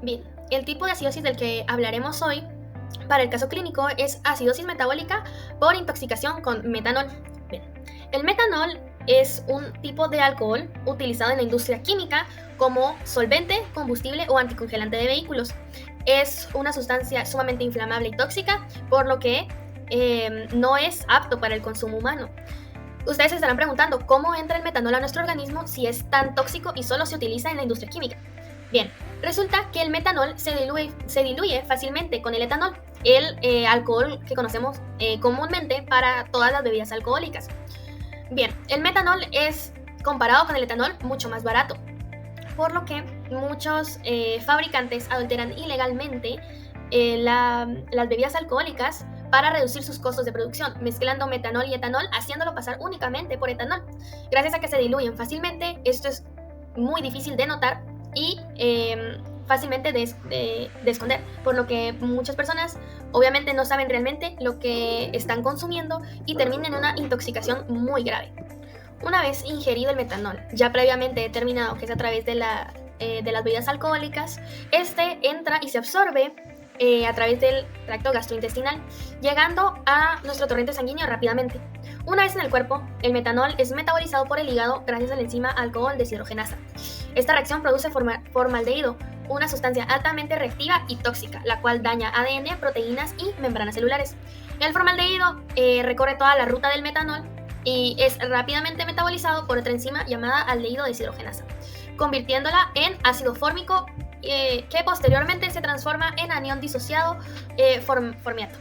Bien, el tipo de acidosis del que hablaremos hoy para el caso clínico es acidosis metabólica por intoxicación con metanol. Bien, el metanol es un tipo de alcohol utilizado en la industria química como solvente, combustible o anticongelante de vehículos. Es una sustancia sumamente inflamable y tóxica, por lo que no es apto para el consumo humano. Ustedes se estarán preguntando cómo entra el metanol a nuestro organismo si es tan tóxico y solo se utiliza en la industria química. Bien, resulta que el metanol se diluye fácilmente con el etanol, el alcohol que conocemos comúnmente para todas las bebidas alcohólicas. Bien, el metanol es, comparado con el etanol, mucho más barato, por lo que muchos fabricantes adulteran ilegalmente las bebidas alcohólicas para reducir sus costos de producción, mezclando metanol y etanol, haciéndolo pasar únicamente por etanol. Gracias a que se diluyen fácilmente, esto es muy difícil de notar y fácilmente de esconder, por lo que muchas personas obviamente no saben realmente lo que están consumiendo y terminan en una intoxicación muy grave. Una vez ingerido el metanol, ya previamente determinado que es a través de las bebidas alcohólicas, este entra y se absorbe a través del tracto gastrointestinal, llegando a nuestro torrente sanguíneo rápidamente. Una vez en el cuerpo, el metanol es metabolizado por el hígado gracias a la enzima alcohol deshidrogenasa. Esta reacción produce formaldehído, una sustancia altamente reactiva y tóxica, la cual daña ADN, proteínas y membranas celulares. El formaldehído recorre toda la ruta del metanol y es rápidamente metabolizado por otra enzima llamada aldehído deshidrogenasa, convirtiéndola en ácido fórmico que posteriormente se transforma en anión disociado formiato.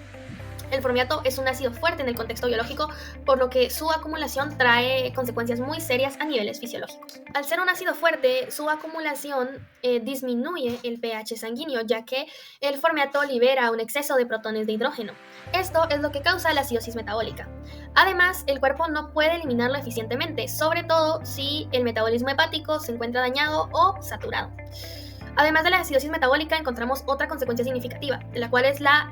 El formiato es un ácido fuerte en el contexto biológico, por lo que su acumulación trae consecuencias muy serias a niveles fisiológicos. Al ser un ácido fuerte, su acumulación disminuye el pH sanguíneo, ya que el formiato libera un exceso de protones de hidrógeno. Esto es lo que causa la acidosis metabólica. Además, el cuerpo no puede eliminarlo eficientemente, sobre todo si el metabolismo hepático se encuentra dañado o saturado. Además de la acidosis metabólica, encontramos otra consecuencia significativa, la cual es la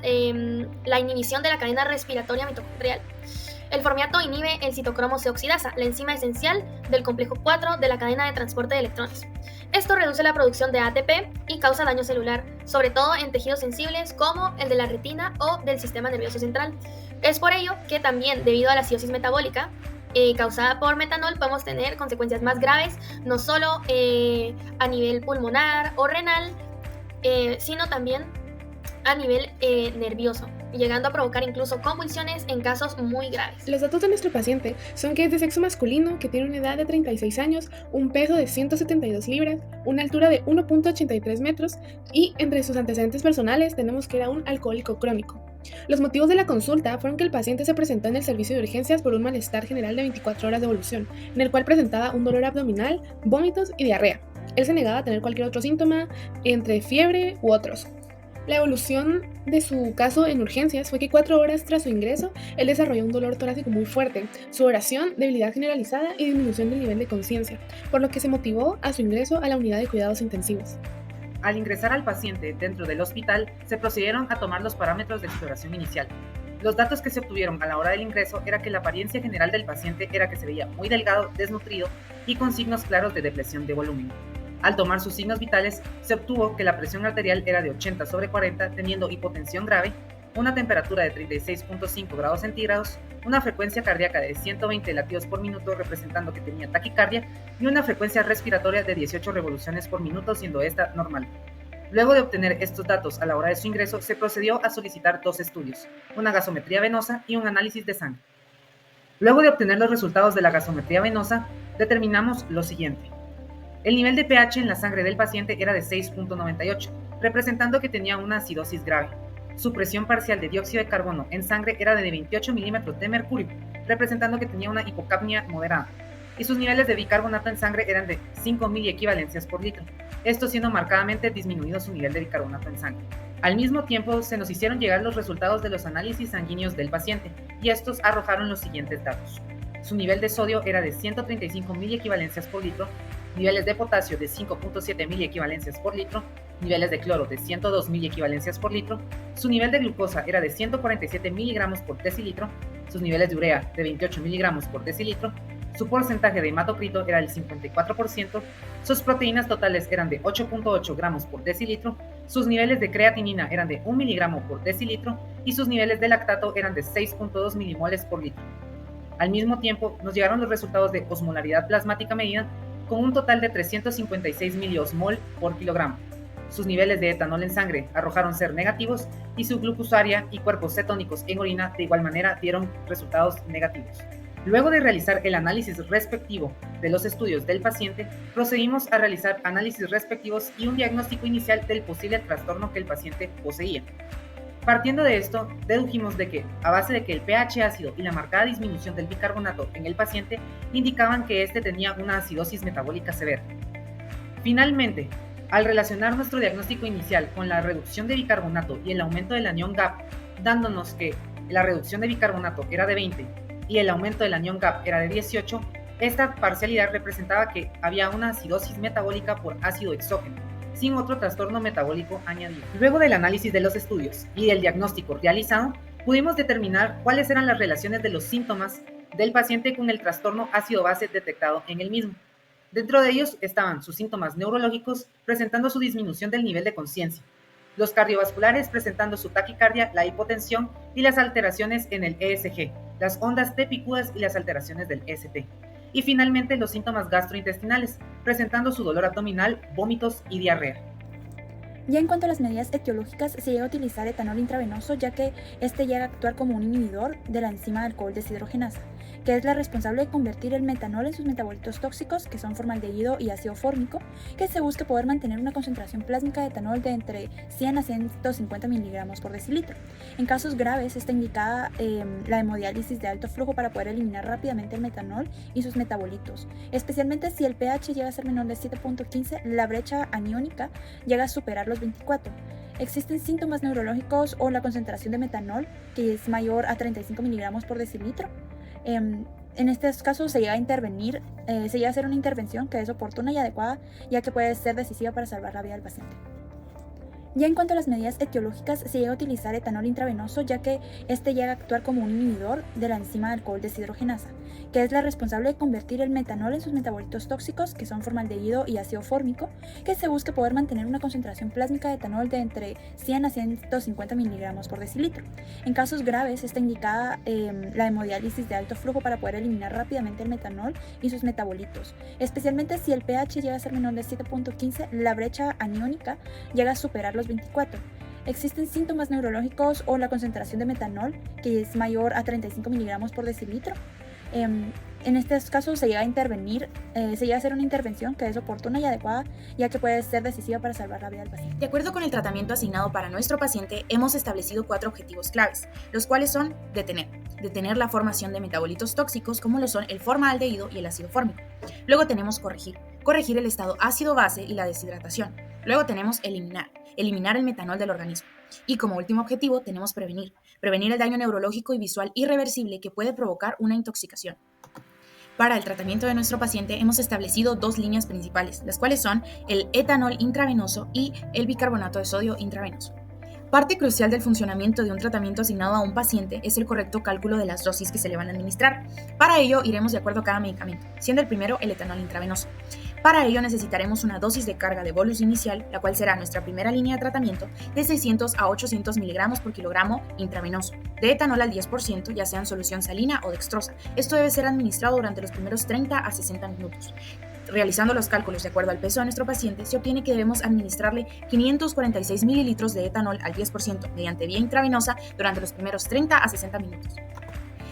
inhibición de la cadena respiratoria mitocondrial. El formiato inhibe el citocromo C oxidasa, la enzima esencial del complejo 4 de la cadena de transporte de electrones. Esto reduce la producción de ATP y causa daño celular, sobre todo en tejidos sensibles como el de la retina o del sistema nervioso central. Es por ello que también, debido a la acidosis metabólica, causada por metanol, podemos tener consecuencias más graves, no solo a nivel pulmonar o renal, sino también a nivel nervioso, llegando a provocar incluso convulsiones en casos muy graves. Los datos de nuestro paciente son que es de sexo masculino, que tiene una edad de 36 años, un peso de 172 libras, una altura de 1.83 metros y entre sus antecedentes personales tenemos que era un alcohólico crónico. Los motivos de la consulta fueron que el paciente se presentó en el servicio de urgencias por un malestar general de 24 horas de evolución, en el cual presentaba un dolor abdominal, vómitos y diarrea. Él se negaba a tener cualquier otro síntoma, entre fiebre u otros. La evolución de su caso en urgencias fue que 4 horas tras su ingreso, él desarrolló un dolor torácico muy fuerte, sudoración, debilidad generalizada y disminución del nivel de conciencia, por lo que se motivó a su ingreso a la unidad de cuidados intensivos. Al ingresar al paciente dentro del hospital, se procedieron a tomar los parámetros de exploración inicial. Los datos que se obtuvieron a la hora del ingreso era que la apariencia general del paciente era que se veía muy delgado, desnutrido y con signos claros de depresión de volumen. Al tomar sus signos vitales, se obtuvo que la presión arterial era de 80/40, teniendo hipotensión grave, una temperatura de 36.5 grados centígrados, una frecuencia cardíaca de 120 latidos por minuto, representando que tenía taquicardia, y una frecuencia respiratoria de 18 revoluciones por minuto, siendo esta normal. Luego de obtener estos datos a la hora de su ingreso, se procedió a solicitar 2 estudios, una gasometría venosa y un análisis de sangre. Luego de obtener los resultados de la gasometría venosa, determinamos lo siguiente. El nivel de pH en la sangre del paciente era de 6.98, representando que tenía una acidosis grave. Su presión parcial de dióxido de carbono en sangre era de 28 milímetros de mercurio, representando que tenía una hipocapnia moderada. Y sus niveles de bicarbonato en sangre eran de 5 miliequivalencias por litro, esto siendo marcadamente disminuido su nivel de bicarbonato en sangre. Al mismo tiempo, se nos hicieron llegar los resultados de los análisis sanguíneos del paciente, y estos arrojaron los siguientes datos. Su nivel de sodio era de 135 miliequivalencias por litro, niveles de potasio de 5.7 miliequivalencias por litro, niveles de cloro de 102 miliequivalencias por litro, su nivel de glucosa era de 147 miligramos por decilitro, sus niveles de urea de 28 miligramos por decilitro, su porcentaje de hematocrito era del 54%, sus proteínas totales eran de 8.8 gramos por decilitro, Sus niveles de creatinina eran de 1 miligramo por decilitro y sus niveles de lactato eran de 6.2 milimoles por litro. Al mismo tiempo, nos llegaron los resultados de osmolaridad plasmática medida con un total de 356 miliosmol por kilogramo. Sus niveles de etanol en sangre arrojaron ser negativos y su glucosaria y cuerpos cetónicos en orina de igual manera dieron resultados negativos. Luego de realizar el análisis respectivo de los estudios del paciente, procedimos a realizar análisis respectivos y un diagnóstico inicial del posible trastorno que el paciente poseía. Partiendo de esto, dedujimos de que, a base de que el pH ácido y la marcada disminución del bicarbonato en el paciente indicaban que éste tenía una acidosis metabólica severa. Finalmente, al relacionar nuestro diagnóstico inicial con la reducción de bicarbonato y el aumento del anión GAP, dándonos que la reducción de bicarbonato era de 20 y el aumento del anión GAP era de 18, esta parcialidad representaba que había una acidosis metabólica por ácido exógeno, sin otro trastorno metabólico añadido. Luego del análisis de los estudios y del diagnóstico realizado, pudimos determinar cuáles eran las relaciones de los síntomas del paciente con el trastorno ácido-base detectado en el mismo. Dentro de ellos estaban sus síntomas neurológicos presentando su disminución del nivel de conciencia, los cardiovasculares presentando su taquicardia, la hipotensión y las alteraciones en el ESG, las ondas T picudas y las alteraciones del ST. Y finalmente los síntomas gastrointestinales, presentando su dolor abdominal, vómitos y diarrea. Ya en cuanto a las medidas etiológicas, se llega a utilizar etanol intravenoso, ya que este llega a actuar como un inhibidor de la enzima de alcohol deshidrogenasa, que es la responsable de convertir el metanol en sus metabolitos tóxicos, que son formaldehído y ácido fórmico, que se busca poder mantener una concentración plásmica de etanol de entre 100 a 150 miligramos por decilitro. En casos graves está indicada la hemodiálisis de alto flujo para poder eliminar rápidamente el metanol y sus metabolitos, especialmente si el pH llega a ser menor de 7.15, la brecha aniónica llega a superar los 24. Existen síntomas neurológicos o la concentración de metanol que es mayor a 35 miligramos por decilitro. En estos casos se llega a intervenir, se llega a hacer una intervención que es oportuna y adecuada, ya que puede ser decisiva para salvar la vida del paciente. Ya en cuanto a las medidas etiológicas, se llega a utilizar etanol intravenoso, ya que este llega a actuar como un inhibidor de la enzima de alcohol deshidrogenasa, que es la responsable de convertir el metanol en sus metabolitos tóxicos, que son formaldehído y ácido fórmico, que se busca poder mantener una concentración plásmica de etanol de entre 100 a 150 miligramos por decilitro. En casos graves está indicada la hemodiálisis de alto flujo para poder eliminar rápidamente el metanol y sus metabolitos, especialmente si el pH llega a ser menor de 7.15, la brecha aniónica llega a superar los 24. Existen síntomas neurológicos o la concentración de metanol que es mayor a 35 miligramos por decilitro. En estos casos se llega a intervenir, se llega a hacer una intervención que es oportuna y adecuada, ya que puede ser decisiva para salvar la vida del paciente. De acuerdo con el tratamiento asignado para nuestro paciente, hemos establecido 4 objetivos claves, los cuales son detener la formación de metabolitos tóxicos como lo son el formaldehído y el ácido fórmico. Luego tenemos corregir el estado ácido-base y la deshidratación. Luego tenemos eliminar el metanol del organismo. Y como último objetivo tenemos prevenir el daño neurológico y visual irreversible que puede provocar una intoxicación. Para el tratamiento de nuestro paciente hemos establecido 2 líneas principales, las cuales son el etanol intravenoso y el bicarbonato de sodio intravenoso. Parte crucial del funcionamiento de un tratamiento asignado a un paciente es el correcto cálculo de las dosis que se le van a administrar. Para ello iremos de acuerdo a cada medicamento, siendo el primero el etanol intravenoso. Para ello necesitaremos una dosis de carga de bolus inicial, la cual será nuestra primera línea de tratamiento, de 600 a 800 miligramos por kilogramo intravenoso, de etanol al 10%, ya sea en solución salina o dextrosa. Esto debe ser administrado durante los primeros 30 a 60 minutos. Realizando los cálculos de acuerdo al peso de nuestro paciente, se obtiene que debemos administrarle 546 mililitros de etanol al 10% mediante vía intravenosa durante los primeros 30 a 60 minutos.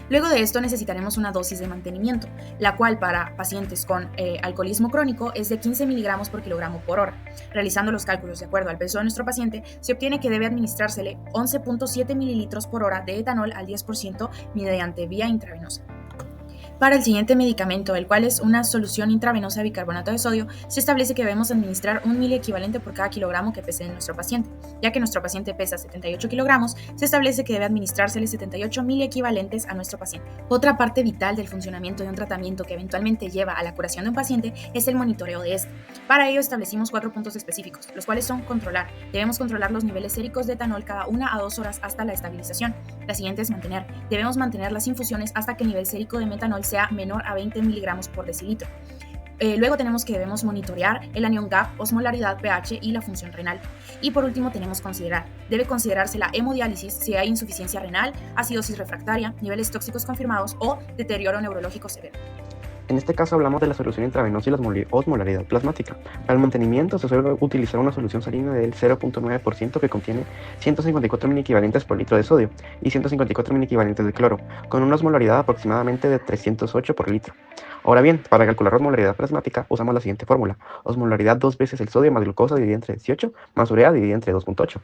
Luego de esto necesitaremos una dosis de mantenimiento, la cual para pacientes con alcoholismo crónico es de 15 miligramos por kilogramo por hora. Realizando los cálculos de acuerdo al peso de nuestro paciente, se obtiene que debe administrársele 11.7 mililitros por hora de etanol al 10% mediante vía intravenosa. Para el siguiente medicamento, el cual es una solución intravenosa de bicarbonato de sodio, se establece que debemos administrar 1 miliequivalente por cada kilogramo que pese nuestro paciente. Ya que nuestro paciente pesa 78 kilogramos, se establece que debe administrársele 78 miliequivalentes a nuestro paciente. Otra parte vital del funcionamiento de un tratamiento que eventualmente lleva a la curación de un paciente es el monitoreo de este. Para ello establecimos 4 puntos específicos, los cuales son controlar. Debemos controlar los niveles séricos de etanol cada 1 a 2 horas hasta la estabilización. La siguiente es mantener. Debemos mantener las infusiones hasta que el nivel sérico de metanol sea menor a 20 miligramos por decilitro. Luego tenemos que debemos monitorear el anión GAP, osmolaridad, pH y la función renal. Y por último tenemos debe considerarse la hemodiálisis si hay insuficiencia renal, acidosis refractaria, niveles tóxicos confirmados o deterioro neurológico severo. En este caso hablamos de la solución intravenosa y la osmolaridad plasmática. Para el mantenimiento se suele utilizar una solución salina del 0.9% que contiene 154 miliequivalentes por litro de sodio y 154 miliequivalentes de cloro, con una osmolaridad aproximadamente de 308 por litro. Ahora bien, para calcular osmolaridad plasmática usamos la siguiente fórmula: osmolaridad 2 veces el sodio más glucosa dividido entre 18 más urea dividido entre 2.8.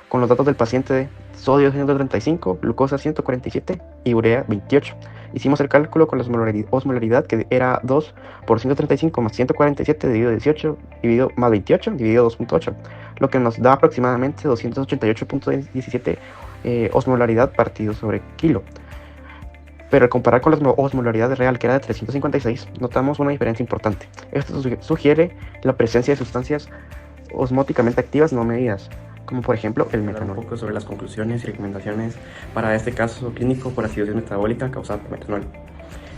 Con los datos del paciente de sodio 135, glucosa 147 y urea 28. Hicimos el cálculo con la osmolaridad que era 2 por 135 más 147 dividido 18 dividido más 28 dividido 2.8, lo que nos da aproximadamente 288.17 osmolaridad partido sobre kilo. Pero al comparar con la osmolaridad real, que era de 356, notamos una diferencia importante. Esto sugiere la presencia de sustancias osmóticamente activas no medidas, como por ejemplo el metanol. Un poco sobre las conclusiones y recomendaciones para este caso clínico por acidosis metabólica causada por metanol.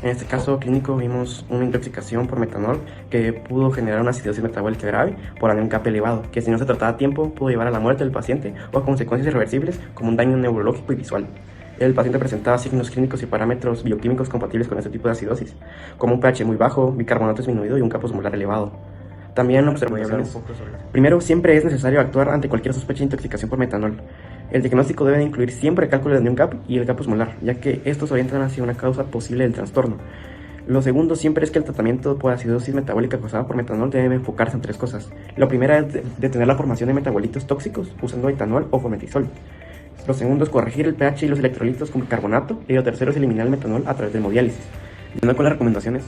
En este caso clínico vimos una intoxicación por metanol que pudo generar una acidosis metabólica grave por anión GAP elevado, que si no se trataba a tiempo pudo llevar a la muerte del paciente o a consecuencias irreversibles como un daño neurológico y visual. El paciente presentaba signos clínicos y parámetros bioquímicos compatibles con este tipo de acidosis, como un pH muy bajo, bicarbonato disminuido y un GAP osmolar elevado. También observaciones. Primero, siempre es necesario actuar ante cualquier sospecha de intoxicación por metanol. El diagnóstico debe incluir siempre el cálculo del anión GAP y el GAP osmolar, ya que estos orientan hacia una causa posible del trastorno. Lo segundo siempre es que el tratamiento por acidosis metabólica causada por metanol debe enfocarse en tres cosas. La primera es detener la formación de metabolitos tóxicos usando etanol o formetisol. Lo segundo es corregir el pH y los electrolitos con bicarbonato. Y lo tercero es eliminar el metanol a través de hemodiálisis. Yendo con las recomendaciones,